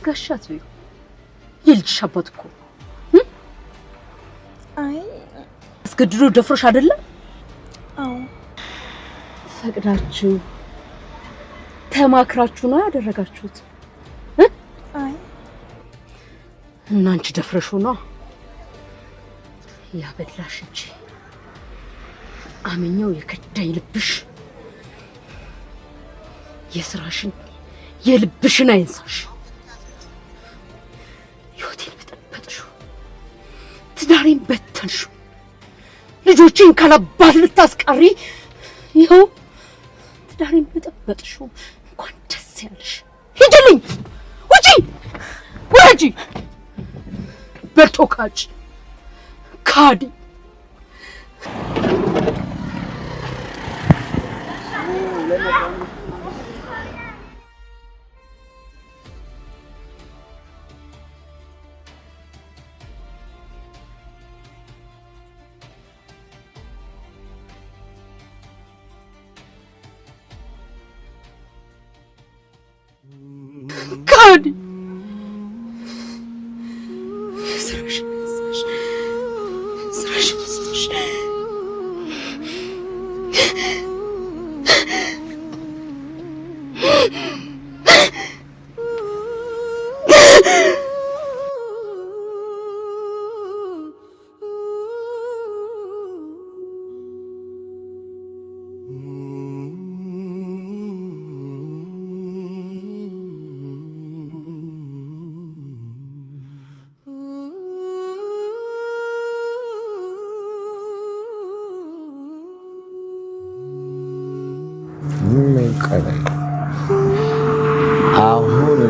ጋሻት ነው ይልሽ አባት እኮ አይ አስገድዶ ደፍሮሽ አይደለ? አዎ ፈቅዳችሁ ተማክራችሁ ነው ያደረጋችሁት? አይ እናንቺ ደፍረሽ ነው ያበላሽ እንጂ አመኛው የከዳኝ ልብሽ የስራሽን የልብሽን አይንሳሽ። ህይወቴን በጠበጥሽው፣ ትዳሬን በተንሽው፣ ልጆቼን ካላባት ልታስቀሪ ይኸው ትዳሬን በጠበጥሽው። እንኳን ደስ ያለሽ። ሂጂልኝ፣ ውጪ፣ ውረጂ። በልቶካጭ ካዲ ካዲ አሁን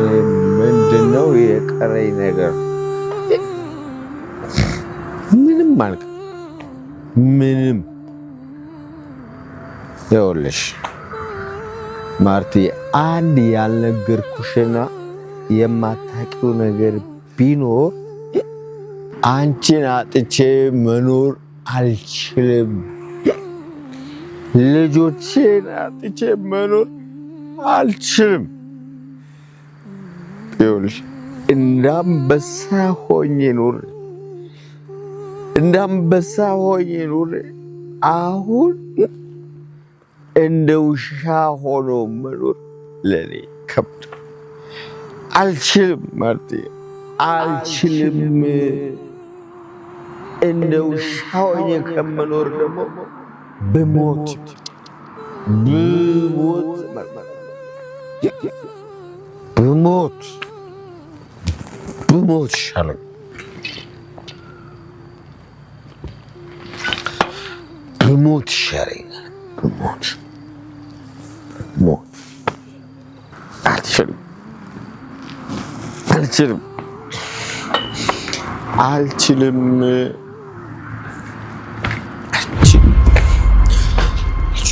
ምንድነው የቀረኝ ነገር? ምንም ማለት ምንም። ይኸውልሽ ማርቲ፣ አንድ ያልነገርኩሽና የማታውቂው ነገር ቢኖር አንቺን አጥቼ መኖር አልችልም። ልጆቼን አጥቼ መኖር አልችልም። ይኸውልሽ እንዳንበሳ ሆኜ ኑር። አሁን እንደ ውሻ ሆኖ መኖር ለኔ ከብድ። አልችልም ማርቲ፣ አልችልም። እንደ ውሻ ሆኜ ከመኖር ደግሞ ብሞት ይሻለኝ። ብሞት ይሻለኛል። ብሞት አልችልም።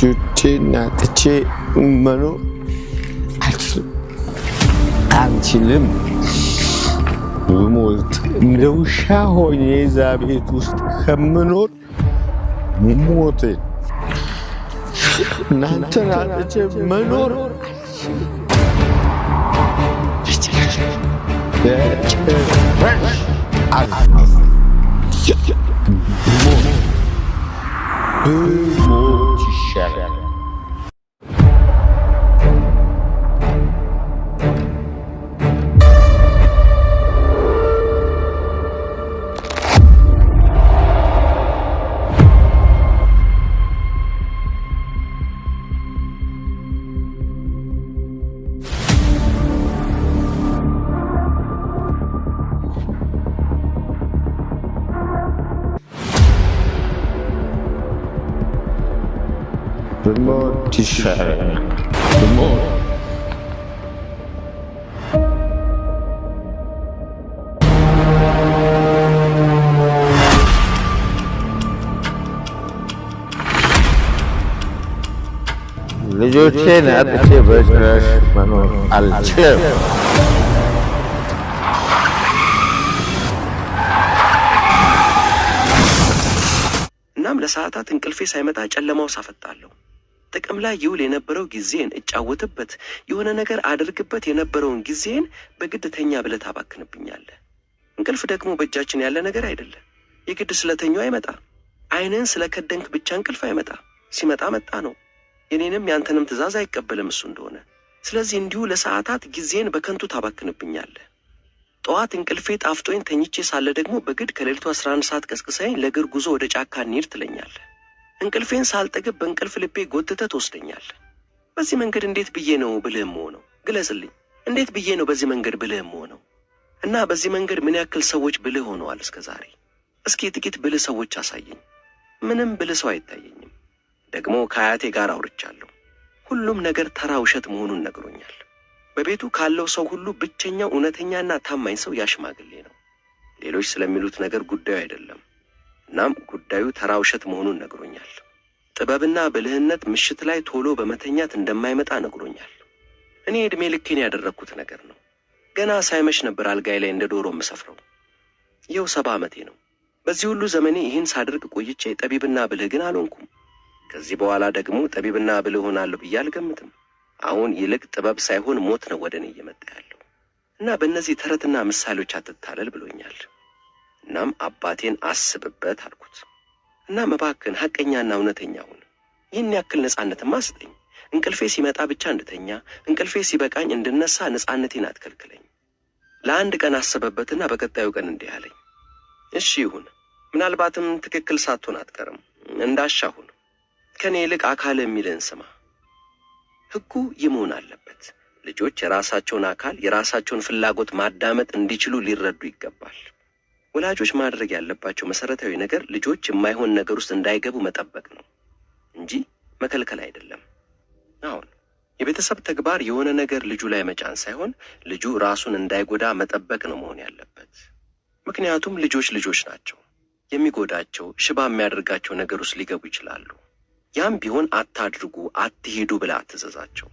ልጆቼን አጥቼ መኖር አልችልም። ብሞት እንደ ውሻ ሆኜ እዛ ቤት ውስጥ ከምኖር ሞቴ እናንተን አጥቼ መኖር ብሞት ይሻላል። ብሞት ይሻለኛል። ብሞት ልጆቼን አጥቼ በጭራሽ መኖር አልችልም። እናም ለሰዓታት እንቅልፌ ሳይመጣ ጨለማው ሳፈጣለሁ። ጥቅም ላይ ይውል የነበረው ጊዜን እጫወትበት የሆነ ነገር አድርግበት የነበረውን ጊዜን በግድ ተኛ ብለህ ታባክንብኛለህ። እንቅልፍ ደግሞ በእጃችን ያለ ነገር አይደለም። የግድ ስለተኛው አይመጣ። አይንን ስለከደንክ ብቻ እንቅልፍ አይመጣ። ሲመጣ መጣ ነው። የኔንም ያንተንም ትእዛዝ አይቀበልም እሱ እንደሆነ። ስለዚህ እንዲሁ ለሰዓታት ጊዜን በከንቱ ታባክንብኛለህ። ጠዋት እንቅልፌ ጣፍጦኝ ተኝቼ ሳለ ደግሞ በግድ ከሌሊቱ 11 ሰዓት ቀስቅሰኝ ለእግር ጉዞ ወደ ጫካ እንሂድ ትለኛለህ። እንቅልፌን ሳልጠግብ በእንቅልፍ ልቤ ጎትተህ ትወስደኛለህ። በዚህ መንገድ እንዴት ብዬ ነው ብልህም ሆነው? ግለጽልኝ። እንዴት ብዬ ነው በዚህ መንገድ ብልህም ሆነው? እና በዚህ መንገድ ምን ያክል ሰዎች ብልህ ሆነዋል እስከ ዛሬ? እስኪ ጥቂት ብልህ ሰዎች አሳየኝ። ምንም ብልህ ሰው አይታየኝም። ደግሞ ከአያቴ ጋር አውርቻለሁ። ሁሉም ነገር ተራ ውሸት መሆኑን ነግሮኛል። በቤቱ ካለው ሰው ሁሉ ብቸኛው እውነተኛና ታማኝ ሰው ያሽማግሌ ነው። ሌሎች ስለሚሉት ነገር ጉዳዩ አይደለም። እናም ጉዳዩ ተራ ውሸት መሆኑን ነግሮኛል። ጥበብና ብልህነት ምሽት ላይ ቶሎ በመተኛት እንደማይመጣ ነግሮኛል። እኔ እድሜ ልኬን ያደረኩት ነገር ነው። ገና ሳይመሽ ነበር አልጋይ ላይ እንደ ዶሮ የምሰፍረው። ይኸው 70 ዓመቴ ነው። በዚህ ሁሉ ዘመኔ ይህን ሳደርግ ቆይቼ ጠቢብና ብልህ ግን አልሆንኩም። ከዚህ በኋላ ደግሞ ጠቢብና ብልህ ሆናለሁ ብዬ አልገምትም። አሁን ይልቅ ጥበብ ሳይሆን ሞት ነው ወደኔ እየመጣ ያለው እና በእነዚህ ተረትና ምሳሌዎች አትታለል ብሎኛል። እናም አባቴን አስብበት አልኩት። እና እባክህን ሐቀኛና እውነተኛ ሁን። ይህን ያክል ነጻነትማ ስጠኝ። እንቅልፌ ሲመጣ ብቻ እንድተኛ፣ እንቅልፌ ሲበቃኝ እንድነሳ ነጻነቴን አትከልክለኝ። ለአንድ ቀን አሰበበትና በቀጣዩ ቀን እንዲህ አለኝ። እሺ ይሁን፣ ምናልባትም ትክክል ሳትሆን አትቀርም። እንዳሻሁን ከኔ ይልቅ አካል የሚልን ስማ። ሕጉ ይመሆን አለበት። ልጆች የራሳቸውን አካል የራሳቸውን ፍላጎት ማዳመጥ እንዲችሉ ሊረዱ ይገባል። ወላጆች ማድረግ ያለባቸው መሰረታዊ ነገር ልጆች የማይሆን ነገር ውስጥ እንዳይገቡ መጠበቅ ነው እንጂ መከልከል አይደለም። አሁን የቤተሰብ ተግባር የሆነ ነገር ልጁ ላይ መጫን ሳይሆን ልጁ ራሱን እንዳይጎዳ መጠበቅ ነው መሆን ያለበት። ምክንያቱም ልጆች ናቸው። የሚጎዳቸው ሽባ የሚያደርጋቸው ነገር ውስጥ ሊገቡ ይችላሉ። ያም ቢሆን አታድርጉ፣ አትሂዱ ብለህ አትዘዛቸው።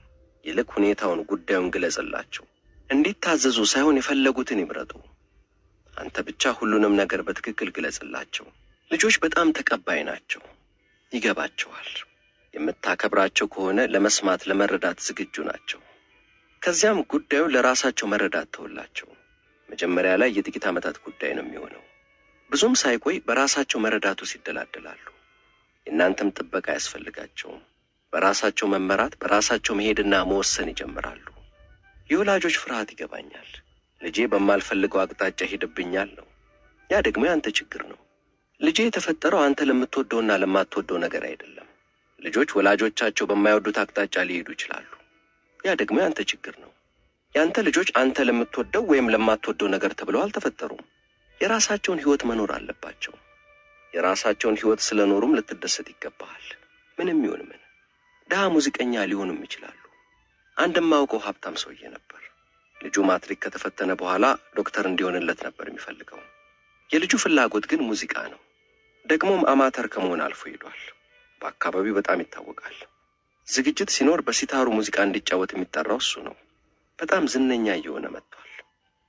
ይልቅ ሁኔታውን፣ ጉዳዩን ግለጽላቸው። እንዲታዘዙ ሳይሆን የፈለጉትን ይምረጡ። አንተ ብቻ ሁሉንም ነገር በትክክል ግለጽላቸው። ልጆች በጣም ተቀባይ ናቸው፣ ይገባቸዋል። የምታከብራቸው ከሆነ ለመስማት ለመረዳት ዝግጁ ናቸው። ከዚያም ጉዳዩ ለራሳቸው መረዳት ተውላቸው። መጀመሪያ ላይ የጥቂት ዓመታት ጉዳይ ነው የሚሆነው። ብዙም ሳይቆይ በራሳቸው መረዳቱ ሲደላደላሉ። የእናንተም ጥበቃ ያስፈልጋቸውም። በራሳቸው መመራት፣ በራሳቸው መሄድና መወሰን ይጀምራሉ። የወላጆች ፍርሃት ይገባኛል። ልጄ በማልፈልገው አቅጣጫ ሄድብኛል ነው። ያ ደግሞ ያንተ ችግር ነው። ልጄ የተፈጠረው አንተ ለምትወደውና ለማትወደው ነገር አይደለም። ልጆች ወላጆቻቸው በማይወዱት አቅጣጫ ሊሄዱ ይችላሉ። ያ ደግሞ ያንተ ችግር ነው። ያንተ ልጆች አንተ ለምትወደው ወይም ለማትወደው ነገር ተብለው አልተፈጠሩም። የራሳቸውን ሕይወት መኖር አለባቸው። የራሳቸውን ሕይወት ስለኖሩም ልትደሰት ይገባሃል። ምንም ይሁን ምን ድሃ ሙዚቀኛ ሊሆኑም ይችላሉ። አንድም ማውቀው ሀብታም ሰውዬ ነበር። ልጁ ማትሪክ ከተፈተነ በኋላ ዶክተር እንዲሆንለት ነበር የሚፈልገው። የልጁ ፍላጎት ግን ሙዚቃ ነው። ደግሞም አማተር ከመሆን አልፎ ሄዷል። በአካባቢው በጣም ይታወቃል። ዝግጅት ሲኖር በሲታሩ ሙዚቃ እንዲጫወት የሚጠራው እሱ ነው። በጣም ዝነኛ እየሆነ መጥቷል።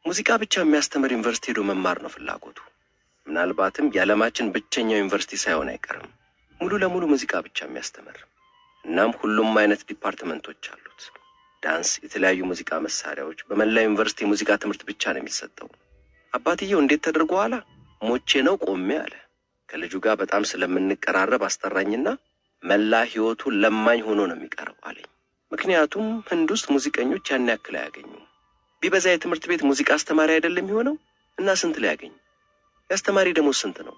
ሙዚቃ ብቻ የሚያስተምር ዩኒቨርሲቲ ሄዶ መማር ነው ፍላጎቱ። ምናልባትም የዓለማችን ብቸኛው ዩኒቨርሲቲ ሳይሆን አይቀርም ሙሉ ለሙሉ ሙዚቃ ብቻ የሚያስተምር። እናም ሁሉም አይነት ዲፓርትመንቶች አሉት። ዳንስ፣ የተለያዩ ሙዚቃ መሳሪያዎች፣ በመላ ዩኒቨርሲቲ ሙዚቃ ትምህርት ብቻ ነው የሚሰጠው። አባትየው እንዴት ተደርጎ አላ ሞቼ ነው ቆሜ አለ። ከልጁ ጋር በጣም ስለምንቀራረብ አስጠራኝና መላ ህይወቱ ለማኝ ሆኖ ነው የሚቀረው አለኝ። ምክንያቱም ህንድ ውስጥ ሙዚቀኞች ያን ያክል አያገኙም። ቢበዛ የትምህርት ቤት ሙዚቃ አስተማሪ አይደለም የሚሆነው እና ስንት ላይ ያገኝ? ያስተማሪ ደሞዝ ስንት ነው?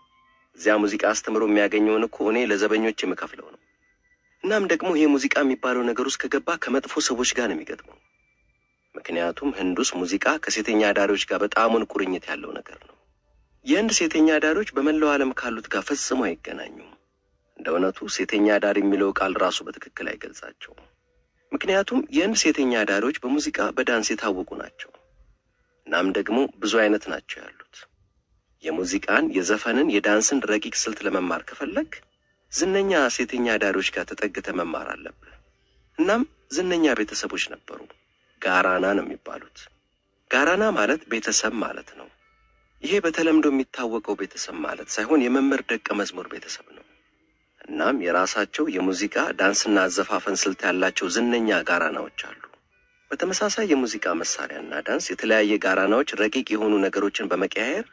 እዚያ ሙዚቃ አስተምሮ የሚያገኘውን እኮ እኔ ለዘበኞች የምከፍለው ነው። እናም ደግሞ ይሄ ሙዚቃ የሚባለው ነገር ውስጥ ከገባ ከመጥፎ ሰዎች ጋር ነው የሚገጥመው። ምክንያቱም ህንድ ውስጥ ሙዚቃ ከሴተኛ አዳሪዎች ጋር በጣሙን ቁርኝት ያለው ነገር ነው። የህንድ ሴተኛ አዳሪዎች በመላው ዓለም ካሉት ጋር ፈጽሞ አይገናኙም። እንደ እውነቱ ሴተኛ አዳሪ የሚለው ቃል ራሱ በትክክል አይገልጻቸውም። ምክንያቱም የህንድ ሴተኛ አዳሪዎች በሙዚቃ በዳንስ የታወቁ ናቸው። እናም ደግሞ ብዙ አይነት ናቸው ያሉት። የሙዚቃን፣ የዘፈንን፣ የዳንስን ረቂቅ ስልት ለመማር ከፈለግ ዝነኛ ሴተኛ አዳሪዎች ጋር ተጠግተ መማር አለብህ። እናም ዝነኛ ቤተሰቦች ነበሩ። ጋራና ነው የሚባሉት። ጋራና ማለት ቤተሰብ ማለት ነው። ይሄ በተለምዶ የሚታወቀው ቤተሰብ ማለት ሳይሆን የመምህር ደቀ መዝሙር ቤተሰብ ነው። እናም የራሳቸው የሙዚቃ ዳንስና አዘፋፈን ስልት ያላቸው ዝነኛ ጋራናዎች አሉ። በተመሳሳይ የሙዚቃ መሳሪያና ዳንስ የተለያየ ጋራናዎች ረቂቅ የሆኑ ነገሮችን በመቀያየር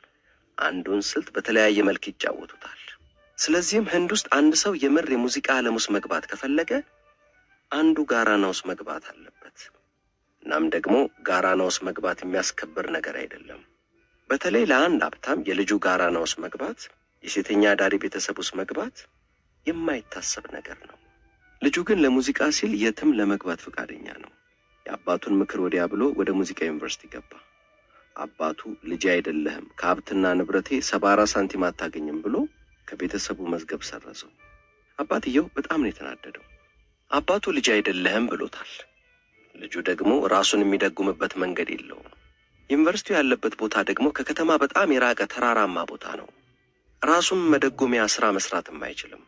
አንዱን ስልት በተለያየ መልክ ይጫወቱታል። ስለዚህም ህንድ ውስጥ አንድ ሰው የምር የሙዚቃ ዓለም ውስጥ መግባት ከፈለገ አንዱ ጋራና ውስጥ መግባት አለበት። እናም ደግሞ ጋራና ውስጥ መግባት የሚያስከብር ነገር አይደለም። በተለይ ለአንድ ሀብታም የልጁ ጋራና ውስጥ መግባት፣ የሴተኛ አዳሪ ቤተሰብ ውስጥ መግባት የማይታሰብ ነገር ነው። ልጁ ግን ለሙዚቃ ሲል የትም ለመግባት ፈቃደኛ ነው። የአባቱን ምክር ወዲያ ብሎ ወደ ሙዚቃ ዩኒቨርሲቲ ገባ። አባቱ ልጅ አይደለህም ከሀብትና ንብረቴ 74 ሳንቲም አታገኝም ብሎ ከቤተሰቡ መዝገብ ሰረዘው። አባትየው በጣም ነው የተናደደው። አባቱ ልጅ አይደለህም ብሎታል። ልጁ ደግሞ ራሱን የሚደጉምበት መንገድ የለውም። ዩኒቨርሲቲው ያለበት ቦታ ደግሞ ከከተማ በጣም የራቀ ተራራማ ቦታ ነው። ራሱን መደጎሚያ ስራ መስራትም አይችልም።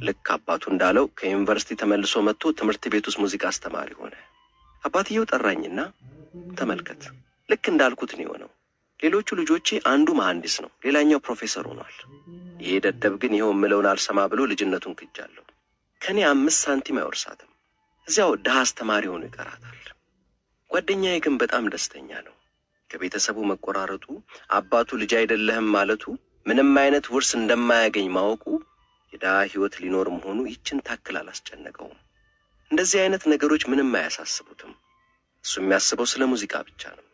ልክ አባቱ እንዳለው ከዩኒቨርሲቲ ተመልሶ መጥቶ ትምህርት ቤት ውስጥ ሙዚቃ አስተማሪ ሆነ። አባትየው ጠራኝና ተመልከት፣ ልክ እንዳልኩት ነው የሆነው። ሌሎቹ ልጆቼ አንዱ መሐንዲስ ነው፣ ሌላኛው ፕሮፌሰር ሆኗል። ይሄ ደደብ ግን ይሄው ምለውን አልሰማ ብሎ ልጅነቱን ክጃለሁ። ከኔ 5 ሳንቲም አይወርሳትም። እዚያው ድሃ አስተማሪ ሆኖ ይቀራታል። ጓደኛዬ ግን በጣም ደስተኛ ነው። ከቤተሰቡ መቆራረጡ፣ አባቱ ልጅ አይደለህም ማለቱ፣ ምንም አይነት ውርስ እንደማያገኝ ማወቁ የድሃ ህይወት ሊኖር መሆኑ ይችን ታክል አላስጨነቀውም። እንደዚህ አይነት ነገሮች ምንም አያሳስቡትም። እሱ የሚያስበው ስለ ሙዚቃ ብቻ ነው።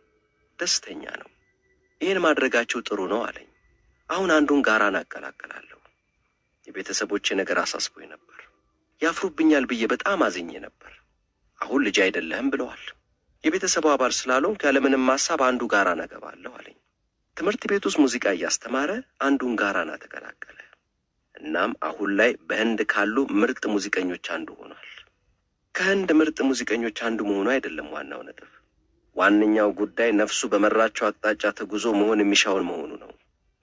ደስተኛ ነው። ይሄን ማድረጋቸው ጥሩ ነው አለኝ። አሁን አንዱን ጋራን አቀላቀላለሁ። የቤተሰቦቼ ነገር አሳስቦኝ ነበር። ያፍሩብኛል ብዬ በጣም አዝኜ ነበር። አሁን ልጅ አይደለህም ብለዋል። የቤተሰቡ አባል ስላልሆንኩ ያለምንም ሐሳብ አንዱ ጋራን አገባለሁ አለኝ። ትምህርት ቤት ውስጥ ሙዚቃ እያስተማረ አንዱን ጋራና ተቀላቀለ። እናም አሁን ላይ በህንድ ካሉ ምርጥ ሙዚቀኞች አንዱ ሆኗል። ከህንድ ምርጥ ሙዚቀኞች አንዱ መሆኑ አይደለም ዋናው ነጥብ። ዋነኛው ጉዳይ ነፍሱ በመራቸው አቅጣጫ ተጉዞ መሆን የሚሻውን መሆኑ ነው።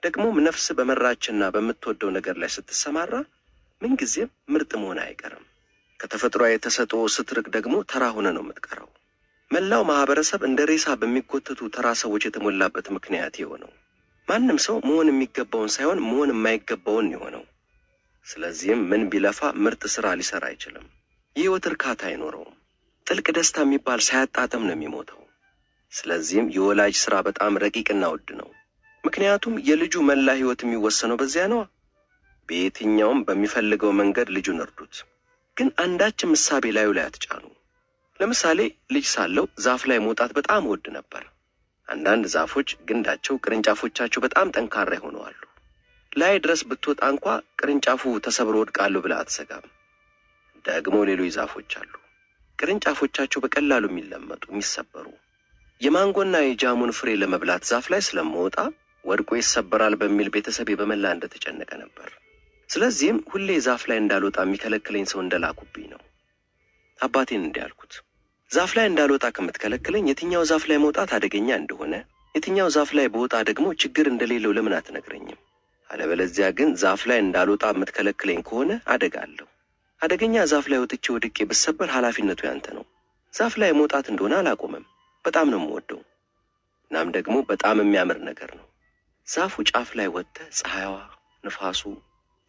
ደግሞም ነፍስ በመራችና በምትወደው ነገር ላይ ስትሰማራ ምንጊዜም ምርጥ መሆን አይቀርም። ከተፈጥሮ የተሰጠው ስትርቅ ደግሞ ተራ ሆነ ነው የምትቀረው። መላው ማህበረሰብ እንደ ሬሳ በሚጎተቱ ተራ ሰዎች የተሞላበት ምክንያት የሆነው ማንም ሰው መሆን የሚገባውን ሳይሆን መሆን የማይገባውን የሆነው። ስለዚህም ምን ቢለፋ ምርጥ ስራ ሊሰራ አይችልም። የህይወት እርካታ አይኖረውም። ጥልቅ ደስታ የሚባል ሳያጣጥም ነው የሚሞተው። ስለዚህም የወላጅ ስራ በጣም ረቂቅና ውድ ነው። ምክንያቱም የልጁ መላ ህይወት የሚወሰነው በዚያ ነው። በየትኛውም በሚፈልገው መንገድ ልጁን እርዱት፣ ግን አንዳችም ምሳቤ ላዩ ላይ አትጫኑ። ለምሳሌ ልጅ ሳለው ዛፍ ላይ መውጣት በጣም ወድ ነበር። አንዳንድ ዛፎች ግንዳቸው ቅርንጫፎቻቸው በጣም ጠንካራ ይሆናሉ። ላይ ድረስ ብትወጣ እንኳ ቅርንጫፉ ተሰብሮ ወድቃለሁ ብለህ አትሰጋም። ደግሞ ሌሎች ዛፎች አሉ ቅርንጫፎቻቸው በቀላሉ የሚለመጡ የሚሰበሩ። የማንጎና የጃሙን ፍሬ ለመብላት ዛፍ ላይ ስለምወጣ ወድቆ ይሰበራል በሚል ቤተሰቤ በመላ እንደተጨነቀ ነበር። ስለዚህም ሁሌ ዛፍ ላይ እንዳልወጣ የሚከለክለኝ ሰው እንደላኩብኝ ነው። አባቴን እንዲህ አልኩት፣ ዛፍ ላይ እንዳልወጣ ከምትከለክለኝ የትኛው ዛፍ ላይ መውጣት አደገኛ እንደሆነ፣ የትኛው ዛፍ ላይ በወጣ ደግሞ ችግር እንደሌለው ለምን አትነግረኝም? አለበለዚያ ግን ዛፍ ላይ እንዳልወጣ የምትከለክለኝ ከሆነ አደጋለሁ። አደገኛ ዛፍ ላይ ወጥቼ ወድቄ ብሰበር ኃላፊነቱ ያንተ ነው። ዛፍ ላይ መውጣት እንደሆነ አላቆመም። በጣም ነው የምወደው። እናም ደግሞ በጣም የሚያምር ነገር ነው። ዛፉ ጫፍ ላይ ወጥተህ ፀሐይዋ፣ ንፋሱ፣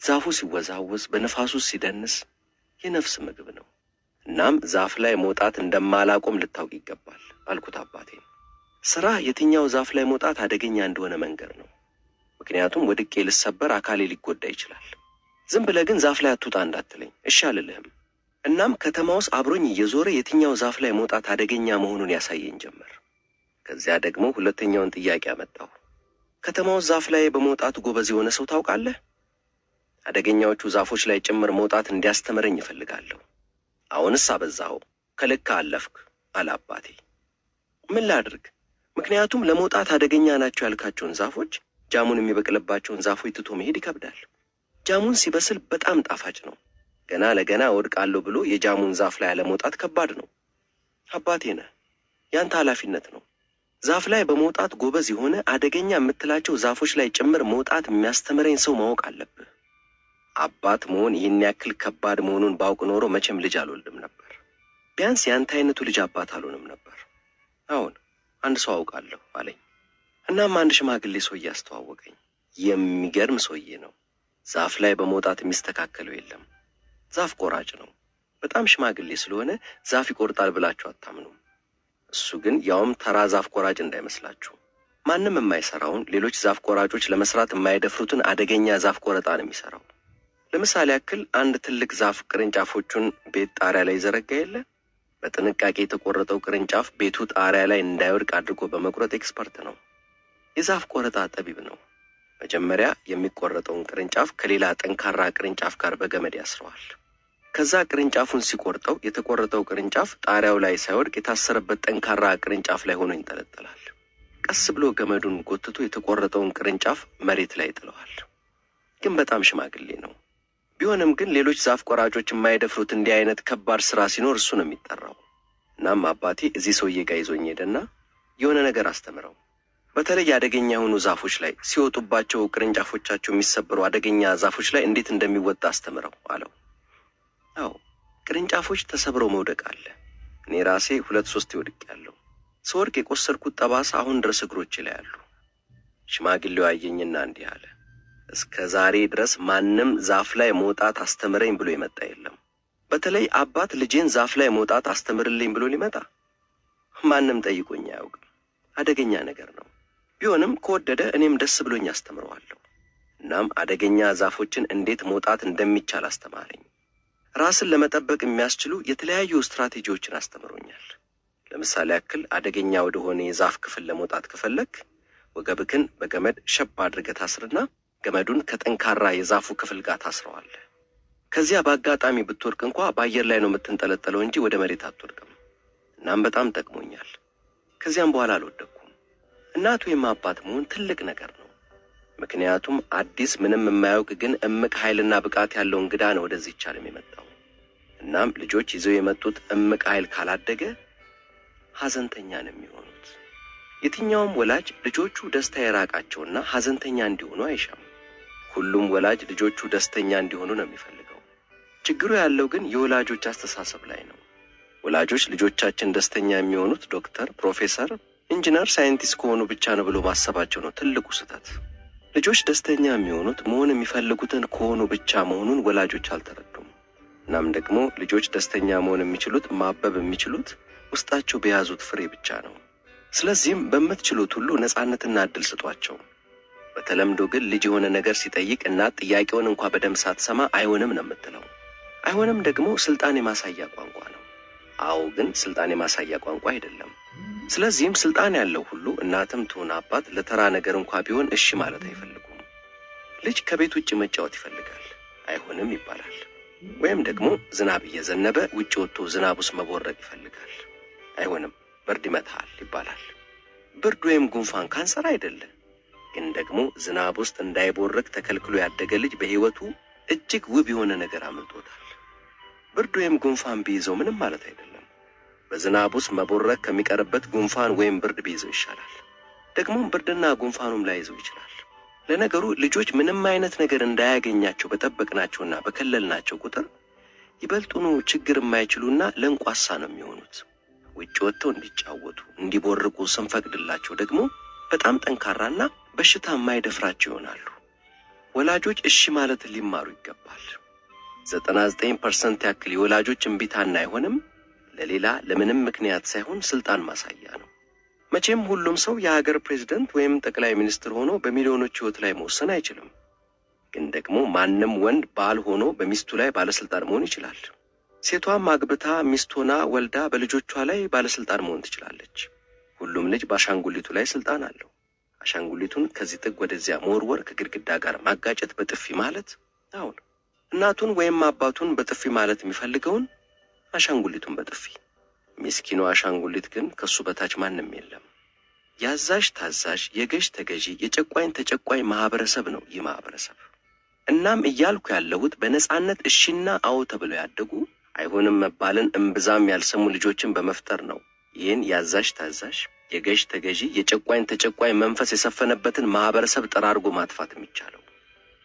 ዛፉ ሲወዛወዝ በንፋሱ ሲደንስ የነፍስ ምግብ ነው። እናም ዛፍ ላይ መውጣት እንደማላቆም ልታውቅ ይገባል አልኩት አባቴን። ስራ የትኛው ዛፍ ላይ መውጣት አደገኛ እንደሆነ መንገር ነው። ምክንያቱም ወድቄ ልሰበር አካሌ ሊጎዳ ይችላል። ዝም ብለህ ግን ዛፍ ላይ አትውጣ እንዳትለኝ እሺ አልልህም። እናም ከተማ ውስጥ አብሮኝ እየዞረ የትኛው ዛፍ ላይ መውጣት አደገኛ መሆኑን ያሳየኝ ጀመር። ከዚያ ደግሞ ሁለተኛውን ጥያቄ አመጣሁ። ከተማ ውስጥ ዛፍ ላይ በመውጣት ጎበዝ የሆነ ሰው ታውቃለህ? አደገኛዎቹ ዛፎች ላይ ጭምር መውጣት እንዲያስተምረኝ እፈልጋለሁ። አሁንስ አበዛኸው፣ ከልክ አለፍክ አለ አባቴ። ምን ላድርግ? ምክንያቱም ለመውጣት አደገኛ ናቸው ያልካቸውን ዛፎች፣ ጃሙን የሚበቅልባቸውን ዛፎች ትቶ መሄድ ይከብዳል። ጃሙን ሲበስል በጣም ጣፋጭ ነው። ገና ለገና ወድቃለሁ ብሎ የጃሙን ዛፍ ላይ አለመውጣት ከባድ ነው። አባቴ ነህ፣ ያንተ ኃላፊነት ነው። ዛፍ ላይ በመውጣት ጎበዝ የሆነ አደገኛ የምትላቸው ዛፎች ላይ ጭምር መውጣት የሚያስተምረኝ ሰው ማወቅ አለብህ። አባት መሆን ይህን ያክል ከባድ መሆኑን ባውቅ ኖሮ መቼም ልጅ አልወልድም ነበር። ቢያንስ ያንተ አይነቱ ልጅ አባት አልሆንም ነበር። አሁን አንድ ሰው አውቃለሁ አለኝ። እናም አንድ ሽማግሌ ሰውዬ አስተዋወቀኝ። የሚገርም ሰውዬ ነው። ዛፍ ላይ በመውጣት የሚስተካከለው የለም። ዛፍ ቆራጭ ነው። በጣም ሽማግሌ ስለሆነ ዛፍ ይቆርጣል ብላችሁ አታምኑም። እሱ ግን ያውም ተራ ዛፍ ቆራጭ እንዳይመስላችሁ። ማንም የማይሰራውን ሌሎች ዛፍ ቆራጮች ለመስራት የማይደፍሩትን አደገኛ ዛፍ ቆረጣ ነው የሚሰራው። ለምሳሌ ያክል አንድ ትልቅ ዛፍ ቅርንጫፎቹን ቤት ጣሪያ ላይ ዘረጋ የለ? በጥንቃቄ የተቆረጠው ቅርንጫፍ ቤቱ ጣሪያ ላይ እንዳይወድቅ አድርጎ በመቁረጥ ኤክስፐርት ነው። የዛፍ ቆረጣ ጠቢብ ነው። መጀመሪያ የሚቆረጠውን ቅርንጫፍ ከሌላ ጠንካራ ቅርንጫፍ ጋር በገመድ ያስረዋል። ከዛ ቅርንጫፉን ሲቆርጠው የተቆረጠው ቅርንጫፍ ጣሪያው ላይ ሳይወድቅ የታሰረበት ጠንካራ ቅርንጫፍ ላይ ሆኖ ይንጠለጠላል። ቀስ ብሎ ገመዱን ጎትቶ የተቆረጠውን ቅርንጫፍ መሬት ላይ ይጥለዋል። ግን በጣም ሽማግሌ ነው። ቢሆንም ግን ሌሎች ዛፍ ቆራጮች የማይደፍሩት እንዲህ አይነት ከባድ ስራ ሲኖር እሱ ነው የሚጠራው። እናም አባቴ እዚህ ሰውዬ ጋር ይዞኝ ሄደና የሆነ ነገር አስተምረው፣ በተለይ አደገኛ የሆኑ ዛፎች ላይ ሲወጡባቸው ቅርንጫፎቻቸው የሚሰበሩ አደገኛ ዛፎች ላይ እንዴት እንደሚወጣ አስተምረው አለው። አዎ ቅርንጫፎች ተሰብረው መውደቅ አለ። እኔ ራሴ 2-3 ወድቄያለሁ። ስወድቅ የቆሰልኩት ጠባሳ አሁን ድረስ እግሮቼ ላይ አሉ። ሽማግሌው አየኝና እንዲህ አለ፣ እስከ ዛሬ ድረስ ማንም ዛፍ ላይ መውጣት አስተምረኝ ብሎ ይመጣ የለም። በተለይ አባት ልጄን ዛፍ ላይ መውጣት አስተምርልኝ ብሎ ሊመጣ ማንም ጠይቆኝ አያውቅም። አደገኛ ነገር ነው። ቢሆንም ከወደደ እኔም ደስ ብሎኝ አስተምረዋለሁ። እናም አደገኛ ዛፎችን እንዴት መውጣት እንደሚቻል አስተማረኝ። ራስን ለመጠበቅ የሚያስችሉ የተለያዩ ስትራቴጂዎችን አስተምሮኛል። ለምሳሌ ያክል አደገኛ ወደሆነ የዛፍ ክፍል ለመውጣት ከፈለክ ወገብክን በገመድ ሸብ አድርገህ ታስርና ገመዱን ከጠንካራ የዛፉ ክፍል ጋር ታስረዋለህ። ከዚያ በአጋጣሚ ብትወድቅ እንኳ በአየር ላይ ነው የምትንጠለጠለው እንጂ ወደ መሬት አትወድቅም። እናም በጣም ጠቅሞኛል። ከዚያም በኋላ አልወደኩም። እናት ወይም አባት መሆን ትልቅ ነገር ነው። ምክንያቱም አዲስ ምንም የማያውቅ ግን እምቅ ኃይልና ብቃት ያለው እንግዳ ነው ወደዚህ ዓለም የመጣው። እናም ልጆች ይዘው የመጡት እምቅ ኃይል ካላደገ ሐዘንተኛ ነው የሚሆኑት። የትኛውም ወላጅ ልጆቹ ደስታ የራቃቸውና ሐዘንተኛ እንዲሆኑ አይሻም። ሁሉም ወላጅ ልጆቹ ደስተኛ እንዲሆኑ ነው የሚፈልገው። ችግሩ ያለው ግን የወላጆች አስተሳሰብ ላይ ነው። ወላጆች ልጆቻችን ደስተኛ የሚሆኑት ዶክተር፣ ፕሮፌሰር፣ ኢንጂነር፣ ሳይንቲስት ከሆኑ ብቻ ነው ብሎ ማሰባቸው ነው ትልቁ ስህተት። ልጆች ደስተኛ የሚሆኑት መሆን የሚፈልጉትን ከሆኑ ብቻ መሆኑን ወላጆች አልተረዱም። እናም ደግሞ ልጆች ደስተኛ መሆን የሚችሉት ማበብ የሚችሉት ውስጣቸው በያዙት ፍሬ ብቻ ነው። ስለዚህም በመትችሉት ሁሉ ነፃነትና እድል ስጧቸው። በተለምዶ ግን ልጅ የሆነ ነገር ሲጠይቅ እናት ጥያቄውን እንኳን በደንብ ሳትሰማ አይሆንም ነው የምትለው። አይሆንም ደግሞ ስልጣን የማሳያ ቋንቋ ነው። አዎ ግን ስልጣን የማሳያ ቋንቋ አይደለም። ስለዚህም ስልጣን ያለው ሁሉ እናትም ትሁን አባት ለተራ ነገር እንኳን ቢሆን እሺ ማለት አይፈልጉም። ልጅ ከቤት ውጭ መጫወት ይፈልጋል። አይሆንም ይባላል። ወይም ደግሞ ዝናብ እየዘነበ ውጭ ወጥቶ ዝናብ ውስጥ መቦረቅ ይፈልጋል። አይሆንም ብርድ ይመታል ይባላል። ብርድ ወይም ጉንፋን ካንሰር አይደለም። ግን ደግሞ ዝናብ ውስጥ እንዳይቦርቅ ተከልክሎ ያደገ ልጅ በህይወቱ እጅግ ውብ የሆነ ነገር አምልጦታል። ብርድ ወይም ጉንፋን ቢይዘው ምንም ማለት አይደለም። በዝናብ ውስጥ መቦረቅ ከሚቀርበት ጉንፋን ወይም ብርድ ቢይዘው ይሻላል። ደግሞም ብርድና ጉንፋኑም ላይይዘው ይችላል። ለነገሩ ልጆች ምንም አይነት ነገር እንዳያገኛቸው በጠበቅናቸውና በከለልናቸው ቁጥር ይበልጡኑ ችግር የማይችሉና ለንቋሳ ነው የሚሆኑት። ውጭ ወጥተው እንዲጫወቱ እንዲቦርቁ ስንፈቅድላቸው ደግሞ በጣም ጠንካራና በሽታ የማይደፍራቸው ይሆናሉ። ወላጆች እሺ ማለት ሊማሩ ይገባል። 99% ያክል የወላጆች እምቢታና አይሆንም ለሌላ ለምንም ምክንያት ሳይሆን ስልጣን ማሳያ ነው። መቼም ሁሉም ሰው የሀገር ፕሬዝዳንት ወይም ጠቅላይ ሚኒስትር ሆኖ በሚሊዮኖች ህይወት ላይ መወሰን አይችልም። ግን ደግሞ ማንም ወንድ ባል ሆኖ በሚስቱ ላይ ባለስልጣን መሆን ይችላል። ሴቷም አግብታ ሚስት ሆና ወልዳ በልጆቿ ላይ ባለስልጣን መሆን ትችላለች። ሁሉም ልጅ በአሻንጉሊቱ ላይ ስልጣን አለው። አሻንጉሊቱን ከዚህ ጥግ ወደዚያ መወርወር፣ ከግድግዳ ጋር ማጋጨት፣ በጥፊ ማለት አሁን እናቱን ወይም አባቱን በጥፊ ማለት የሚፈልገውን አሻንጉሊቱን በጥፊ። ምስኪኑ አሻንጉሊት ግን ከሱ በታች ማንም የለም። ያዛዥ ታዛዥ፣ የገዥ ተገዢ፣ የጨቋኝ ተጨቋኝ ማህበረሰብ ነው ይህ ማህበረሰብ። እናም እያልኩ ያለሁት በነፃነት እሺና አዎ ተብለው ያደጉ አይሆንም መባልን እምብዛም ያልሰሙ ልጆችን በመፍጠር ነው ይህን ያዛዥ ታዛዥ፣ የገዥ ተገዢ፣ የጨቋኝ ተጨቋኝ መንፈስ የሰፈነበትን ማህበረሰብ ጠራርጎ ማጥፋት የሚቻለው።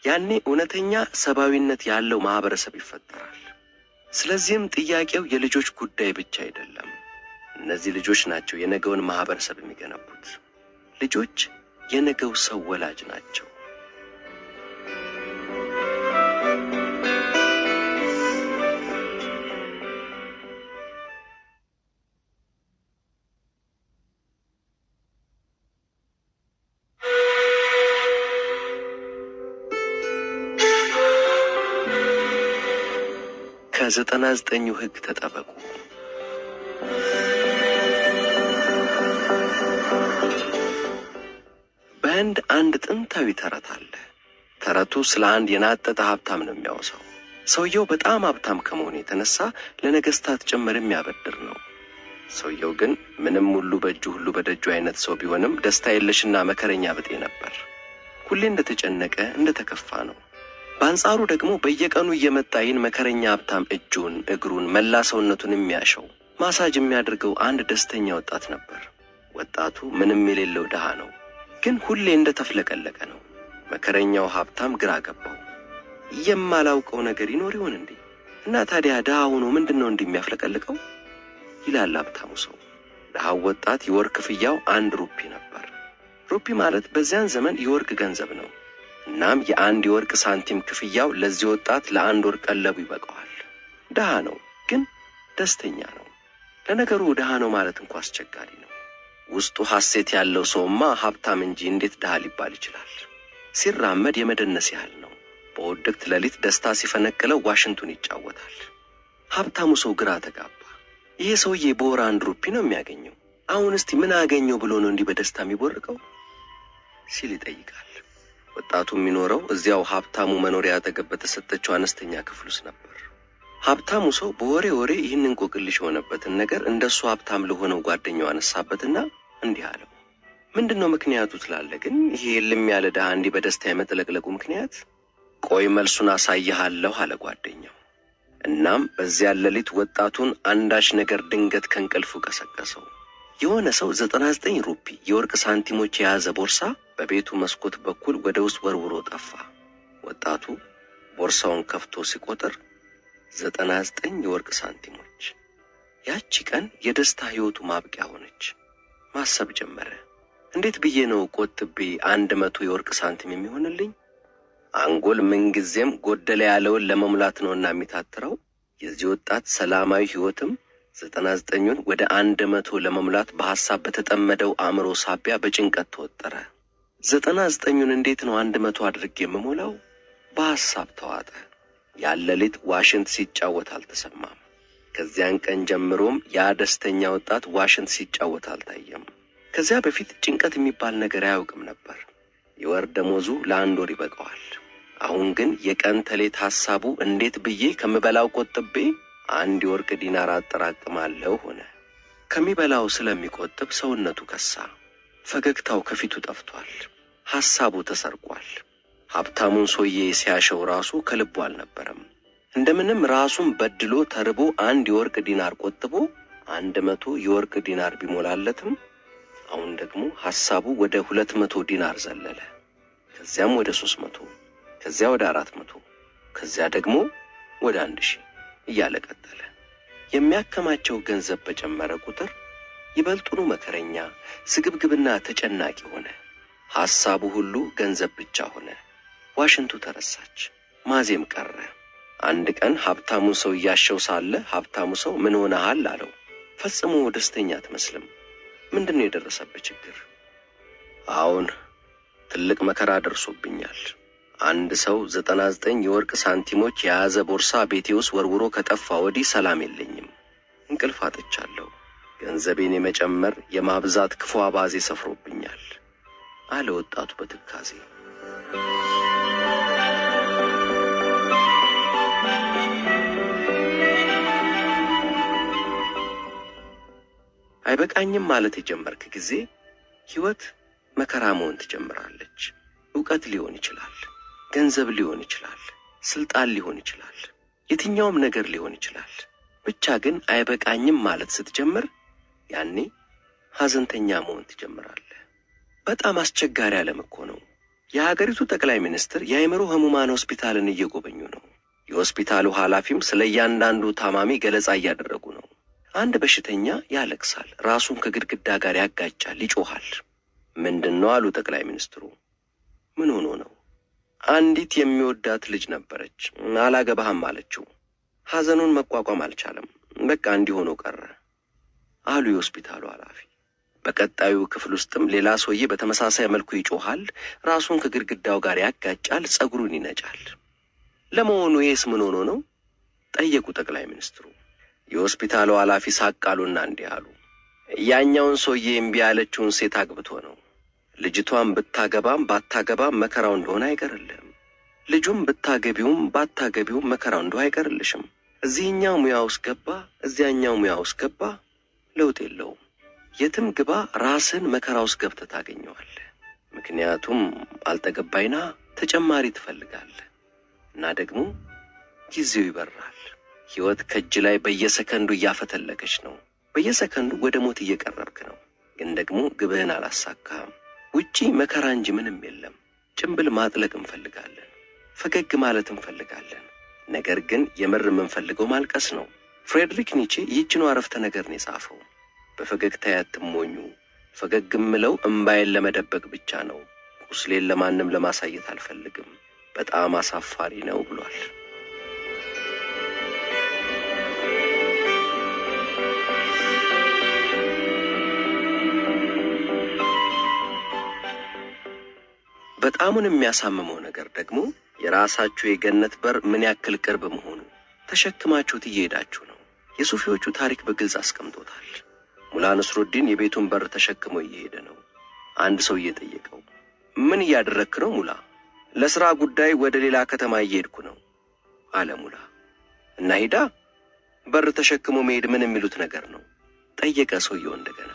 ያኔ እውነተኛ ሰብአዊነት ያለው ማህበረሰብ ይፈጠራል። ስለዚህም ጥያቄው የልጆች ጉዳይ ብቻ አይደለም። እነዚህ ልጆች ናቸው የነገውን ማህበረሰብ የሚገነቡት። ልጆች የነገው ሰው ወላጅ ናቸው። 99 ህግ ተጠበቁ። በህንድ አንድ ጥንታዊ ተረት አለ። ተረቱ ስለ አንድ የናጠጠ ሀብታም ነው የሚያወሳው። ሰውየው በጣም ሀብታም ከመሆኑ የተነሳ ለነገስታት ጭምር የሚያበድር ነው። ሰውየው ግን ምንም ሁሉ በእጁ ሁሉ በደጁ አይነት ሰው ቢሆንም ደስታ የለሽና መከረኛ ብጤ ነበር። ሁሌ እንደተጨነቀ እንደተከፋ ነው። በአንጻሩ ደግሞ በየቀኑ እየመጣ ይህን መከረኛ ሀብታም እጁን፣ እግሩን፣ መላ ሰውነቱን የሚያሸው ማሳጅ የሚያደርገው አንድ ደስተኛ ወጣት ነበር። ወጣቱ ምንም የሌለው ድሃ ነው፣ ግን ሁሌ እንደተፍለቀለቀ ነው። መከረኛው ሀብታም ግራ ገባው። የማላውቀው ነገር ይኖር ይሆን እንዴ? እና ታዲያ ድሃ ሆኖ ምንድነው እንደሚያፍለቀልቀው ይላል ሀብታሙ ሰው። ድሃው ወጣት የወርቅ ክፍያው 1 ሩፒ ነበር። ሩፒ ማለት በዚያን ዘመን የወርቅ ገንዘብ ነው። እናም የአንድ የወርቅ ሳንቲም ክፍያው ለዚህ ወጣት ለ1 ወር ቀለቡ ይበቃዋል። ድሃ ነው፣ ግን ደስተኛ ነው። ለነገሩ ድሃ ነው ማለት እንኳን አስቸጋሪ ነው። ውስጡ ሐሴት ያለው ሰውማ ሀብታም እንጂ እንዴት ድሃ ሊባል ይችላል? ሲራመድ የመደነስ ያህል ነው። በወድቅት ሌሊት ደስታ ሲፈነቅለው ዋሽንቱን ይጫወታል። ሀብታሙ ሰው ግራ ተጋባ። ይሄ ሰውዬ በወር 1 ሩፒ ነው የሚያገኘው። አሁን እስቲ ምን አገኘው ብሎ ነው እንዲህ በደስታ የሚቦርቀው ሲል ይጠይቃል። ወጣቱ የሚኖረው እዚያው ሀብታሙ መኖሪያ አጠገብ በተሰጠችው አነስተኛ ክፍል ውስጥ ነበር። ሀብታሙ ሰው በወሬ ይህንን እንቆቅልሽ የሆነበትን ነገር እንደሱ ሀብታም ለሆነው ጓደኛው አነሳበትና እንዲህ አለው። ምንድነው ምክንያቱ ትላለህ? ግን ይሄ ልም ያለ ድሃ እንዲህ በደስታ የመጥለቅለቁ ምክንያት? ቆይ መልሱን አሳይሃለሁ አለ ጓደኛው። እናም በዚያ ሌሊት ወጣቱን አንዳች ነገር ድንገት ከእንቅልፉ ቀሰቀሰው። የሆነ ሰው 99 ሩፒ የወርቅ ሳንቲሞች የያዘ ቦርሳ በቤቱ መስኮት በኩል ወደ ውስጥ ወርውሮ ጠፋ። ወጣቱ ቦርሳውን ከፍቶ ሲቆጥር 99 የወርቅ ሳንቲሞች። ያቺ ቀን የደስታ ህይወቱ ማብቂያ ሆነች። ማሰብ ጀመረ። እንዴት ብዬ ነው ቆጥቤ 100 የወርቅ ሳንቲም የሚሆንልኝ? አንጎል ምንጊዜም ጎደለ ያለውን ለመሙላት ነውና የሚታትረው። የዚህ ወጣት ሰላማዊ ህይወትም 99ን ወደ 100 ለመሙላት በሐሳብ በተጠመደው አእምሮ ሳቢያ በጭንቀት ተወጠረ። 99ን እንዴት ነው 100 አድርጌ የምሞላው? በሐሳብ ተዋጠ። ያለሊት ዋሽንት ሲጫወት አልተሰማም። ከዚያን ቀን ጀምሮም ያ ደስተኛ ወጣት ዋሽንት ሲጫወት አልታየም። ከዚያ በፊት ጭንቀት የሚባል ነገር አያውቅም ነበር። የወር ደሞዙ ለ1 ወር ይበቃዋል። አሁን ግን የቀን ተሌት ሐሳቡ እንዴት ብዬ ከምበላው ቆጥቤ 1 የወርቅ ዲናር አጠራቅማለሁ ሆነ። ከሚበላው ስለሚቆጥብ ሰውነቱ ከሳ። ፈገግታው ከፊቱ ጠፍቷል። ሐሳቡ ተሰርቋል። ሀብታሙን ሰውዬ ሲያሸው ራሱ ከልቡ አልነበረም። እንደምንም ራሱን በድሎ ተርቦ 1 የወርቅ ዲናር ቆጥቦ 100 የወርቅ ዲናር ቢሞላለትም አሁን ደግሞ ሐሳቡ ወደ 200 ዲናር ዘለለ። ከዚያም ወደ 300፣ ከዚያ ወደ 400፣ ከዚያ ደግሞ ወደ 1000 እያለ ቀጠለ። የሚያከማቸው ገንዘብ በጨመረ ቁጥር ይበልጡኑ መከረኛ፣ ስግብግብና ተጨናቂ ሆነ። ሐሳቡ ሁሉ ገንዘብ ብቻ ሆነ። ዋሽንቱ ተረሳች። ማዜም ቀረ። አንድ ቀን ሀብታሙን ሰው ያሸው ሳለ ሀብታሙ ሰው ምን ሆነሃል አለው። ፈጽሞ ደስተኛ አትመስልም። ምንድነው የደረሰበት ችግር? አሁን ትልቅ መከራ ደርሶብኛል። አንድ ሰው 99 የወርቅ ሳንቲሞች የያዘ ቦርሳ ቤቴ ውስጥ ወርውሮ ከጠፋ ወዲህ ሰላም የለኝም። እንቅልፍ አጥቻለሁ። ገንዘቤን የመጨመር የማብዛት ክፉ አባዜ ሰፍሮብኛል አለ ወጣቱ በትካዜ። አይበቃኝም ማለት የጀመርክ ጊዜ ህይወት መከራ መሆን ትጀምራለች። ዕውቀት ሊሆን ይችላል፣ ገንዘብ ሊሆን ይችላል፣ ስልጣን ሊሆን ይችላል፣ የትኛውም ነገር ሊሆን ይችላል። ብቻ ግን አይበቃኝም ማለት ስትጀምር ያኔ ሐዘንተኛ መሆን ትጀምራለህ። በጣም አስቸጋሪ ዓለም እኮ ነው። የሀገሪቱ ጠቅላይ ሚኒስትር የአእምሮ ህሙማን ሆስፒታልን እየጎበኙ ነው። የሆስፒታሉ ኃላፊም ስለ እያንዳንዱ ታማሚ ገለጻ እያደረጉ ነው። አንድ በሽተኛ ያለቅሳል፣ ራሱን ከግድግዳ ጋር ያጋጫል፣ ይጮሃል። ምንድነው አሉ ጠቅላይ ሚኒስትሩ። ምን ሆኖ ነው? አንዲት የሚወዳት ልጅ ነበረች፣ አላገባህም አለችው። ሐዘኑን መቋቋም አልቻለም፣ በቃ እንዲሆኖ ቀረ አሉ የሆስፒታሉ ኃላፊ። በቀጣዩ ክፍል ውስጥም ሌላ ሰውዬ በተመሳሳይ መልኩ ይጮሃል፣ ራሱን ከግድግዳው ጋር ያጋጫል፣ ጸጉሩን ይነጫል። ለመሆኑ ይሄስ ምን ሆኖ ነው? ጠየቁ ጠቅላይ ሚኒስትሩ። የሆስፒታሉ ኃላፊ ሳቃሉና እንዲህ አሉ። ያኛውን ሰውዬ እምቢ ያለችውን ሴት አግብቶ ነው። ልጅቷን ብታገባም ባታገባም መከራው እንደሆነ አይቀርልህም። ልጁም ብታገቢውም ባታገቢውም መከራው እንደሆነ አይቀርልሽም። እዚህኛው ሙያ ውስጥ ገባ እዚያኛው ሙያ ውስጥ ገባ ለውጥ የለውም። የትም ግባ ራስን መከራ ውስጥ ገብተህ ታገኘዋለህ። ምክንያቱም አልተገባይና ተጨማሪ ትፈልጋለህ እና ደግሞ ጊዜው ይበራል። ህይወት ከእጅ ላይ በየሰከንዱ እያፈተለከች ነው። በየሰከንዱ ወደ ሞት እየቀረብክ ነው። ግን ደግሞ ግብህን አላሳካም። ውጪ መከራ እንጂ ምንም የለም። ጭምብል ማጥለቅ እንፈልጋለን። ፈገግ ማለት እንፈልጋለን። ነገር ግን የምር የምንፈልገው ማልቀስ ነው። ፍሬድሪክ ኒቼ ይህችኑ አረፍተ ነገር ነው የጻፈው። በፈገግታ ያትሞኙ ፈገግ ምለው እምባዬን ለመደበቅ ብቻ ነው። ቁስሌን ለማንም ለማሳየት አልፈልግም። በጣም አሳፋሪ ነው ብሏል። በጣሙን የሚያሳምመው ነገር ደግሞ የራሳችሁ የገነት በር ምን ያክል ቅርብ መሆኑ ተሸክማችሁት እየሄዳችሁ ነው። የሱፊዎቹ ታሪክ በግልጽ አስቀምጦታል። ሙላ ነስሩዲን የቤቱን በር ተሸክሞ እየሄደ ነው። አንድ ሰው እየጠየቀው ምን እያደረክ ነው ሙላ? ለሥራ ጉዳይ ወደ ሌላ ከተማ እየሄድኩ ነው አለ ሙላ። እና ሄዳ በር ተሸክሞ መሄድ ምን የሚሉት ነገር ነው? ጠየቀ ሰውየው እንደገና።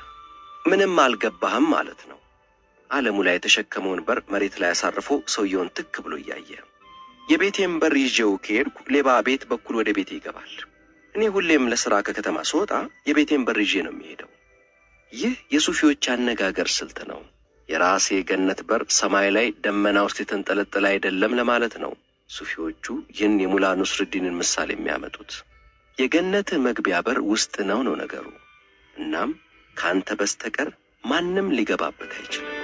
ምንም አልገባህም ማለት ነው አለ ሙላ የተሸከመውን በር መሬት ላይ አሳርፎ ሰውየውን ትክ ብሎ እያየ። የቤቴን በር ይዤው ከሄድኩ ሌባ ቤት በኩል ወደ ቤቴ ይገባል። እኔ ሁሌም ለሥራ ከከተማ ስወጣ የቤቴን በር ይዤ ነው የሚሄደው። ይህ የሱፊዎች አነጋገር ስልት ነው። የራሴ ገነት በር ሰማይ ላይ ደመና ውስጥ የተንጠለጠለ አይደለም ለማለት ነው ሱፊዎቹ ይህን የሙላ ነስሩዲንን ምሳሌ የሚያመጡት። የገነት መግቢያ በር ውስጥ ነው ነገሩ። እናም ካንተ በስተቀር ማንም ሊገባበት አይችልም።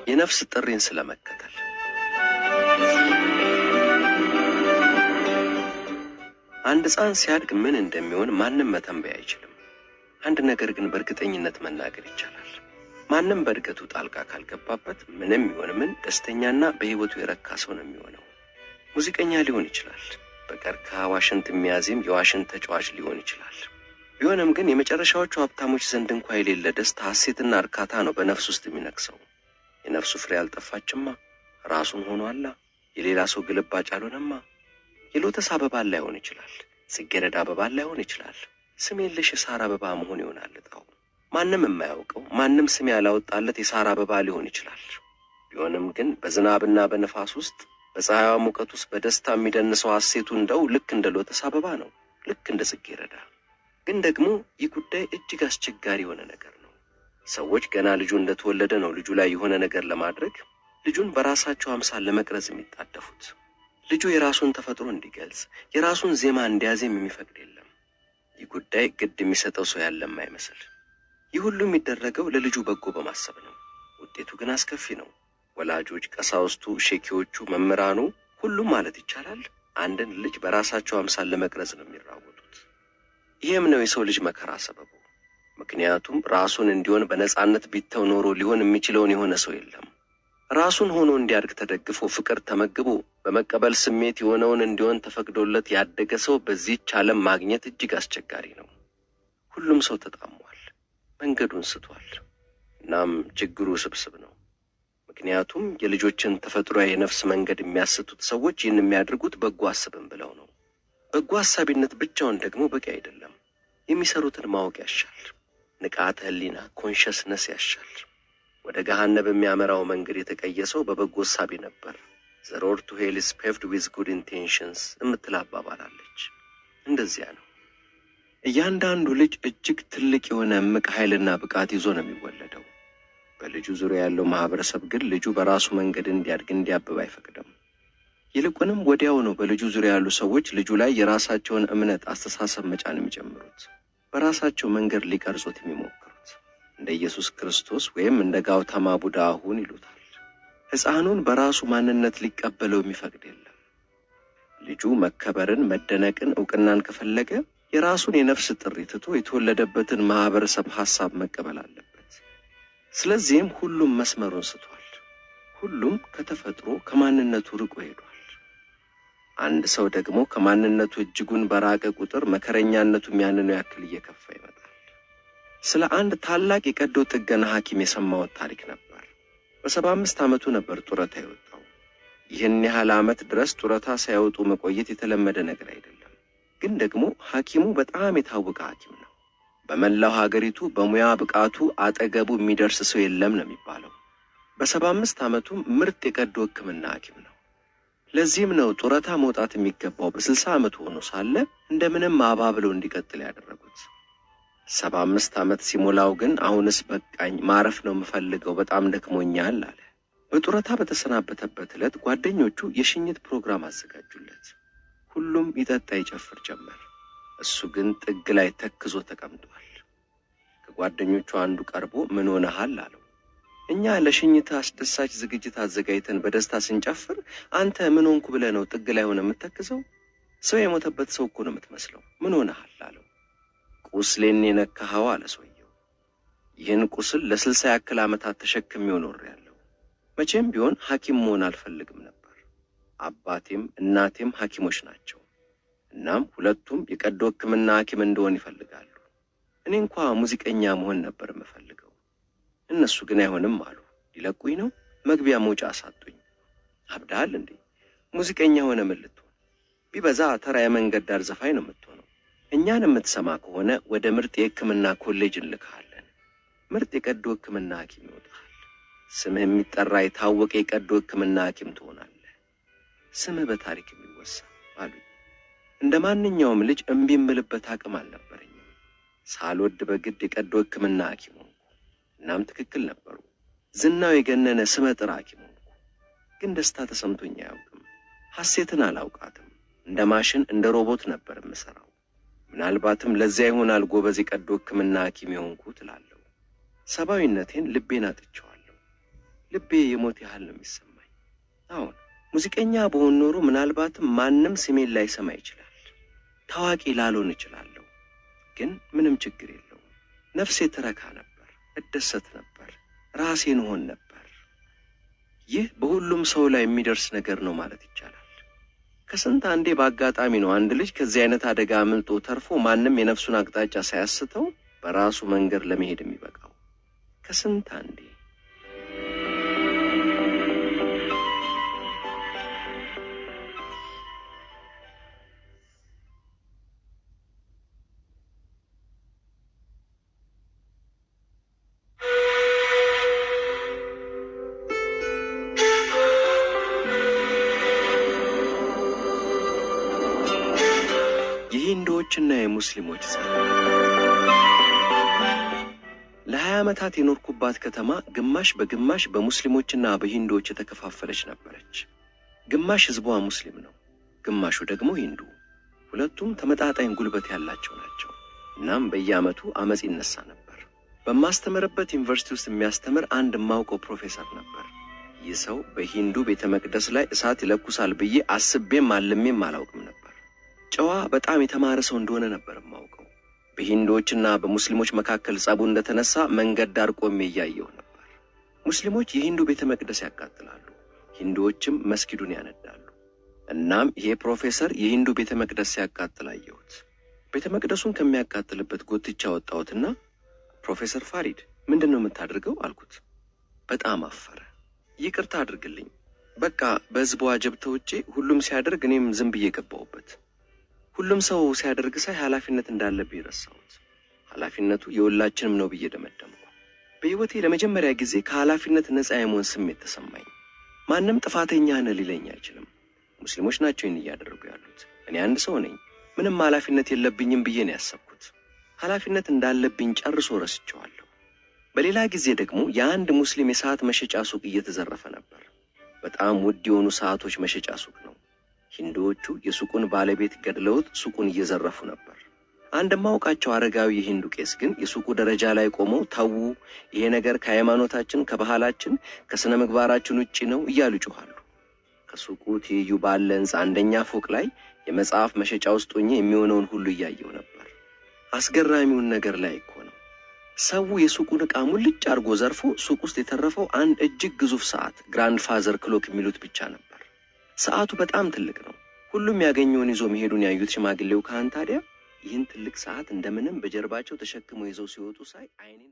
የነፍስ ጥሪን ስለመከተል አንድ ሕፃን ሲያድግ ምን እንደሚሆን ማንም መተንበይ አይችልም። አንድ ነገር ግን በእርግጠኝነት መናገር ይቻላል። ማንም በእድገቱ ጣልቃ ካልገባበት ምንም ይሁን ምን ደስተኛና በህይወቱ የረካ ሰው ነው የሚሆነው። ሙዚቀኛ ሊሆን ይችላል። በቀርከሃ ዋሽንት የሚያዜም የዋሽንት ተጫዋች ሊሆን ይችላል። ቢሆንም ግን የመጨረሻዎቹ ሀብታሞች ዘንድ እንኳን የሌለ ደስታ፣ ሐሴትና እርካታ ነው በነፍስ ውስጥ የሚነክሰው። የነፍሱ ፍሬ አልጠፋችማ። ራሱን ሆኗላ። የሌላ ሰው ግልባጭ አልሆነማ። የሎተስ አበባ ላይሆን ይችላል። ጽጌረዳ አበባ ላይሆን ይችላል። ስም የለሽ የሳር አበባ መሆን ይሆናል እጣው። ማንም የማያውቀው ማንም ስም ያላወጣለት የሳር አበባ ሊሆን ይችላል። ቢሆንም ግን በዝናብና በነፋስ ውስጥ በፀሐይዋ ሙቀት ውስጥ በደስታ የሚደንሰው ሐሴቱ እንደው ልክ እንደ ሎተስ አበባ ነው፣ ልክ እንደ ጽጌረዳ። ግን ደግሞ ይህ ጉዳይ እጅግ አስቸጋሪ የሆነ ነገር ነው። ሰዎች ገና ልጁ እንደተወለደ ነው ልጁ ላይ የሆነ ነገር ለማድረግ ልጁን በራሳቸው አምሳል ለመቅረጽ የሚጣደፉት። ልጁ የራሱን ተፈጥሮ እንዲገልጽ የራሱን ዜማ እንዲያዜም የሚፈቅድ የለም። ይህ ጉዳይ ግድ የሚሰጠው ሰው ያለም አይመስል። ይህ ሁሉ የሚደረገው ለልጁ በጎ በማሰብ ነው። ውጤቱ ግን አስከፊ ነው። ወላጆች፣ ቀሳውስቱ፣ ሼኪዎቹ፣ መምህራኑ ሁሉም ማለት ይቻላል አንድን ልጅ በራሳቸው አምሳል ለመቅረጽ ነው የሚራወጡት። ይሄም ነው የሰው ልጅ መከራ ሰበቡ። ምክንያቱም ራሱን እንዲሆን በነጻነት ቢተው ኖሮ ሊሆን የሚችለውን የሆነ ሰው የለም። ራሱን ሆኖ እንዲያድግ ተደግፎ ፍቅር ተመግቦ በመቀበል ስሜት የሆነውን እንዲሆን ተፈቅዶለት ያደገ ሰው በዚህች ዓለም ማግኘት እጅግ አስቸጋሪ ነው። ሁሉም ሰው ተጣሟል፣ መንገዱን ስቷል። እናም ችግሩ ስብስብ ነው። ምክንያቱም የልጆችን ተፈጥሯዊ የነፍስ መንገድ የሚያስቱት ሰዎች ይህን የሚያደርጉት በጎ አስብን ብለው ነው። በጎ አሳቢነት ብቻውን ደግሞ በቂ አይደለም። የሚሰሩትን ማወቅ ያሻል። ንቃተ ህሊና ኮንሽስነስ ያሻል። ወደ ገሃነም የሚያመራው መንገድ የተቀየሰው በበጎ አሳቢ ነበር። The road to hell is paved with good intentions የምትል አባባል አለች። እንደዚያ ነው። እያንዳንዱ ልጅ እጅግ ትልቅ የሆነ እምቅ ኃይልና ብቃት ይዞ ነው የሚወለደው። በልጁ ዙሪያ ያለው ማህበረሰብ ግን ልጁ በራሱ መንገድ እንዲያድግ እንዲያብብ አይፈቅድም። ይልቁንም ወዲያው ነው በልጁ ዙሪያ ያሉ ሰዎች ልጁ ላይ የራሳቸውን እምነት፣ አስተሳሰብ መጫን የሚጀምሩት፣ በራሳቸው መንገድ ሊቀርጹት የሚሞክሩት። እንደ ኢየሱስ ክርስቶስ ወይም እንደ ጋውታማ ቡዳ ሁን ይሉታል። ሕፃኑን በራሱ ማንነት ሊቀበለው የሚፈቅድ የለም። ልጁ መከበርን፣ መደነቅን፣ ዕውቅናን ከፈለገ የራሱን የነፍስ ጥሪ ትቶ የተወለደበትን ማህበረሰብ ሐሳብ መቀበል አለበት። ስለዚህም ሁሉም መስመሩን ስቷል። ሁሉም ከተፈጥሮ ከማንነቱ ርቆ ሄዷል። አንድ ሰው ደግሞ ከማንነቱ እጅጉን በራቀ ቁጥር መከረኛነቱ ያንኑ ያክል እየከፋ ይመጣል። ስለ አንድ ታላቅ የቀዶ ጥገና ሐኪም የሰማሁት ታሪክ ነበር። በ75 ዓመቱ ነበር ጡረታ የወጣው። ይህን ያህል ዓመት ድረስ ጡረታ ሳይወጡ መቆየት የተለመደ ነገር አይደለም። ግን ደግሞ ሐኪሙ በጣም የታወቀ ሐኪም ነው። በመላው ሀገሪቱ በሙያ ብቃቱ አጠገቡ የሚደርስ ሰው የለም ነው የሚባለው። በ75 ዓመቱ ምርጥ የቀዶ ሕክምና ሐኪም ነው። ለዚህም ነው ጡረታ መውጣት የሚገባው በ60 ዓመቱ ሆኖ ሳለ እንደምንም አባብለው እንዲቀጥል ያደረጉት። 75 ዓመት ሲሞላው ግን አሁንስ በቃኝ፣ ማረፍ ነው የምፈልገው፣ በጣም ደክሞኛል አለ። በጡረታ በተሰናበተበት ዕለት ጓደኞቹ የሽኝት ፕሮግራም አዘጋጁለት። ሁሉም ይጠጣ ይጨፍር ጀመር። እሱ ግን ጥግ ላይ ተክዞ ተቀምጧል። ከጓደኞቹ አንዱ ቀርቦ ምን ሆነሃል አለው። እኛ ለሽኝት አስደሳች ዝግጅት አዘጋጅተን በደስታ ስንጨፍር አንተ ምን ሆንኩ ብለህ ነው ጥግ ላይ ሆነ የምትተክዘው? ሰው የሞተበት ሰው እኮ ነው የምትመስለው። ምን ሆነሃል አለው። ቁስሌን የነካኸው አለ ሰውየው። ይህን ቁስል ለ60 ያክል ዓመታት ተሸክሜው ኖሬያለሁ። መቼም ቢሆን ሐኪም መሆን አልፈልግም ነበር። አባቴም እናቴም ሐኪሞች ናቸው። እናም ሁለቱም የቀዶ ሕክምና ሐኪም እንደሆን ይፈልጋሉ። እኔ እንኳን ሙዚቀኛ መሆን ነበር የምፈልገው። እነሱ ግን አይሆንም አሉ። ሊለቁኝ ነው፣ መግቢያ መውጫ አሳጡኝ። አብዳል እንዴ? ሙዚቀኛ ሆነ ምን ልትሆን? ቢበዛ ተራ የመንገድ ዳር ዘፋኝ ነው የምትሆነው። እኛን የምትሰማ ከሆነ ወደ ምርጥ የሕክምና ኮሌጅ እንልካለን። ምርጥ የቀዶ ሕክምና ሐኪም ይወጣል። ስምህ የሚጠራ የታወቀ የቀዶ ሕክምና ሐኪም ትሆናለህ። ስምህ በታሪክ የሚወሳ አሉ። እንደ ማንኛውም ልጅ እምቢ የምልበት አቅም አልነበረኝም። ሳልወድ በግድ የቀዶ ሕክምና ሐኪም ሆንኩ። እናም ትክክል ነበሩ። ዝናው የገነነ ስመጥር ሐኪም ሆንኩ። ግን ደስታ ተሰምቶኝ አያውቅም። ሐሴትን አላውቃትም። እንደ ማሽን እንደ ሮቦት ነበር የምሰራው። ምናልባትም ለዚያ ይሆናል ጎበዝ የቀዶ ሕክምና ሐኪም የሆንኩት እላለሁ። ሰብአዊነቴን ልቤን አጥቼዋለሁ። ልቤ የሞት ያህል ነው የሚሰማኝ። አሁን ሙዚቀኛ በሆን ኖሮ ምናልባትም ማንም ስሜን ላይሰማ ይችላል። ታዋቂ ላልሆን እችላለሁ። ግን ምንም ችግር የለውም። ነፍሴ ትረካ ነበር፣ እደሰት ነበር፣ ራሴን ሆን ነበር። ይህ በሁሉም ሰው ላይ የሚደርስ ነገር ነው ማለት ይቻላል። ከስንት አንዴ በአጋጣሚ ነው አንድ ልጅ ከዚህ አይነት አደጋ አምልጦ ተርፎ ማንም የነፍሱን አቅጣጫ ሳያስተው በራሱ መንገድ ለመሄድ የሚበቃው። ከስንት አንዴ። የሂንዶችና የሙስሊሞች ለ20 ዓመታት የኖርኩባት ከተማ ግማሽ በግማሽ በሙስሊሞችና በሂንዶች የተከፋፈለች ነበረች። ግማሽ ህዝቧ ሙስሊም ነው፣ ግማሹ ደግሞ ሂንዱ። ሁለቱም ተመጣጣኝ ጉልበት ያላቸው ናቸው። እናም በየዓመቱ አመጽ ይነሳ ነበር። በማስተምርበት ዩኒቨርሲቲ ውስጥ የሚያስተምር አንድ ማውቀው ፕሮፌሰር ነበር። ይህ ሰው በሂንዱ ቤተ መቅደስ ላይ እሳት ይለኩሳል ብዬ አስቤም አልሜም አላውቅም ነበር። ጨዋ በጣም የተማረ ሰው እንደሆነ ነበር የማውቀው። በሂንዶችና በሙስሊሞች መካከል ጸቡ እንደተነሳ መንገድ ዳር ቆሜ እያየሁ ነበር። ሙስሊሞች የሂንዱ ቤተ መቅደስ ያቃጥላሉ፣ ሂንዶችም መስጊዱን ያነዳሉ። እናም ይሄ ፕሮፌሰር የሂንዱ ቤተ መቅደስ ሲያቃጥል አየሁት። ቤተ መቅደሱን ከሚያቃጥልበት ጎትቻ ወጣሁትና ፕሮፌሰር ፋሪድ ምንድነው የምታደርገው አልኩት። በጣም አፈረ። ይቅርታ አድርግልኝ፣ በቃ በህዝቡ አጀብ ተውጬ ሁሉም ሲያደርግ እኔም ዝም ብዬ ገባሁበት። ሁሉም ሰው ሲያደርግ ሳይ ኃላፊነት እንዳለብኝ ረሳሁት። ኃላፊነቱ የሁላችንም ነው ብዬ ደመደምኩ። በህይወቴ ለመጀመሪያ ጊዜ ከኃላፊነት ነፃ የመሆን ስሜት ተሰማኝ። ማንም ጥፋተኛ ነህ ሊለኝ አይችልም። ሙስሊሞች ናቸው ይህን እያደረጉ ያሉት። እኔ አንድ ሰው ነኝ፣ ምንም ኃላፊነት የለብኝም ብዬ ነው ያሰብኩት። ኃላፊነት እንዳለብኝ ጨርሶ ረስቼዋለሁ። በሌላ ጊዜ ደግሞ የአንድ ሙስሊም የሰዓት መሸጫ ሱቅ እየተዘረፈ ነበር። በጣም ውድ የሆኑ ሰዓቶች መሸጫ ሱቅ ነው። ሂንዶቹ የሱቁን ባለቤት ገድለውት ሱቁን እየዘረፉ ነበር። አንድ ማውቃቸው አረጋዊ የሂንዱ ቄስ ግን የሱቁ ደረጃ ላይ ቆመው ታው ይሄ ነገር ከሃይማኖታችን ከባህላችን ከስነ ምግባራችን ውጪ ነው እያሉ ጮኻሉ። ከሱቁ ትይዩ ባለ ህንጻ አንደኛ ፎቅ ላይ የመጽሐፍ መሸጫ ውስጥ ሆኜ የሚሆነውን ሁሉ እያየው ነበር። አስገራሚውን ነገር ላይ እኮ ነው ሰው የሱቁን ዕቃ ሙልጭ አርጎ ዘርፎ ሱቅ ውስጥ የተረፈው አንድ እጅግ ግዙፍ ሰዓት ግራንድ ፋዘር ክሎክ የሚሉት ብቻ ነበር። ሰዓቱ በጣም ትልቅ ነው። ሁሉም ያገኘውን ይዞ መሄዱን ያዩት ሽማግሌው ካህን ታዲያ ይህን ትልቅ ሰዓት እንደምንም በጀርባቸው ተሸክመው ይዘው ሲወጡ ሳይ አይኔን